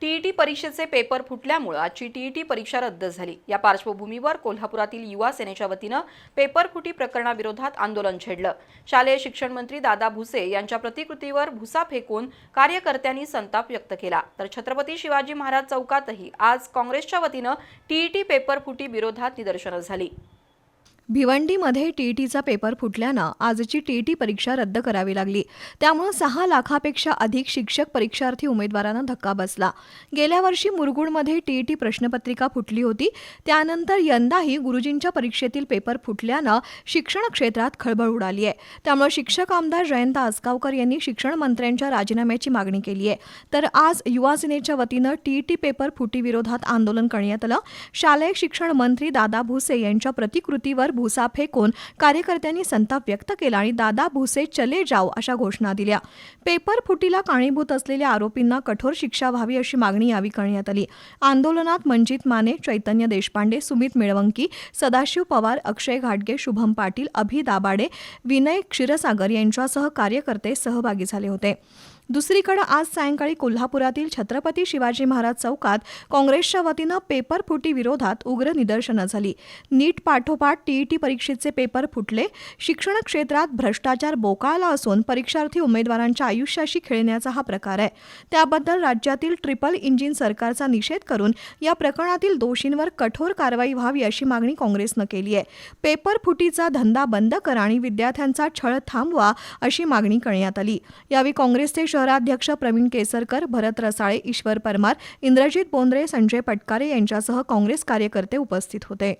TET परीक्षेचे paper फुटल्यामुळे आजची टीईटी परीक्षा रद्द झाली। या पार्श्वभूमीवर कोल्हापुरातील युवा सेनेच्या वतीनं पेपर फुटी प्रकरणाविरोधात आंदोलन छेडलं। शालेय शिक्षण मंत्री दादा भुसे यांच्या प्रतिकृतीवर भुसा फेकून कार्यकर्त्यांनी संताप व्यक्त केला। तर छत्रपती शिवाजी महाराज चौकातही आज काँग्रेसच्या वतीनं टीईटी पेपर फुटी विरोधात निदर्शनं झाली। भिवंडीमध्ये टीईटीचा पेपर फुटल्यानं आजची टीईटी परीक्षा रद्द करावी लागली। त्यामुळे 6 लाखापेक्षा अधिक शिक्षक परीक्षार्थी उमेदवारांना धक्का बसला। गेल्या वर्षी मुरगुडमध्ये टीईटी प्रश्नपत्रिका फुटली होती। त्यानंतर यंदाही गुरुजींच्या परीक्षेतील पेपर फुटल्यानं शिक्षण क्षेत्रात खळबळ उडाली आहे। त्यामुळे शिक्षक आमदार जयंत आसगावकर यांनी शिक्षण मंत्र्यांच्या राजीनाम्याची मागणी केली आहे। तर आज युवा सेनेच्या वतीनं टीईटी पेपर फुटी विरोधात आंदोलन करण्यात आलं। शालेय शिक्षण मंत्री दादा भुसे यांच्या प्रतिकृतीवर भुसा फेकून कार्यकर्त्यांनी संताप व्यक्त केला आणि दादा भुसे चले जाओ अशा घोषणा दिल्या। पेपर फुटीला कारणीभूत असलेल्या आरोपींना कठोर शिक्षा व्हावी अशी मागणी यावेळी करण्यात आली। आंदोलनात मंजित माने, चैतन्य देशपांडे, सुमित मिळवंकी, सदाशिव पवार, अक्षय घाटगे, शुभम पाटील, अभि दाबाडे, विनय क्षीरसागर यांच्यासह कार्यकर्ते सहभागी झाले होते। दुसरीकडे आज सायंकाळी कोल्हापुरातील छत्रपती शिवाजी महाराज चौकात काँग्रेसच्या वतीनं पेपर फुटी विरोधात उग्र निदर्शनं झाली। नीट पाठोपाठ टीईटी परीक्षेचे पेपर फुटले। शिक्षण क्षेत्रात भ्रष्टाचार बोकाळला असून परीक्षार्थी उमेदवारांच्या आयुष्याशी खेळण्याचा हा प्रकार आहे। त्याबद्दल राज्यातील ट्रिपल इंजिन सरकारचा निषेध करून या प्रकरणातील दोषींवर कठोर कारवाई व्हावी अशी मागणी काँग्रेसनं केली आहे। पेपर फुटीचा धंदा बंद करा आणि विद्यार्थ्यांचा छळ थांबवा अशी मागणी करण्यात आली। यावेळी काँग्रेसचे शहराध्यक्ष प्रवीण केसरकर, भरत रसाळे, ईश्वर परमार, इंद्रजित बोंद्रे, संजय पटकारे यांच्यासह काँग्रेस कार्यकर्ते उपस्थित होते।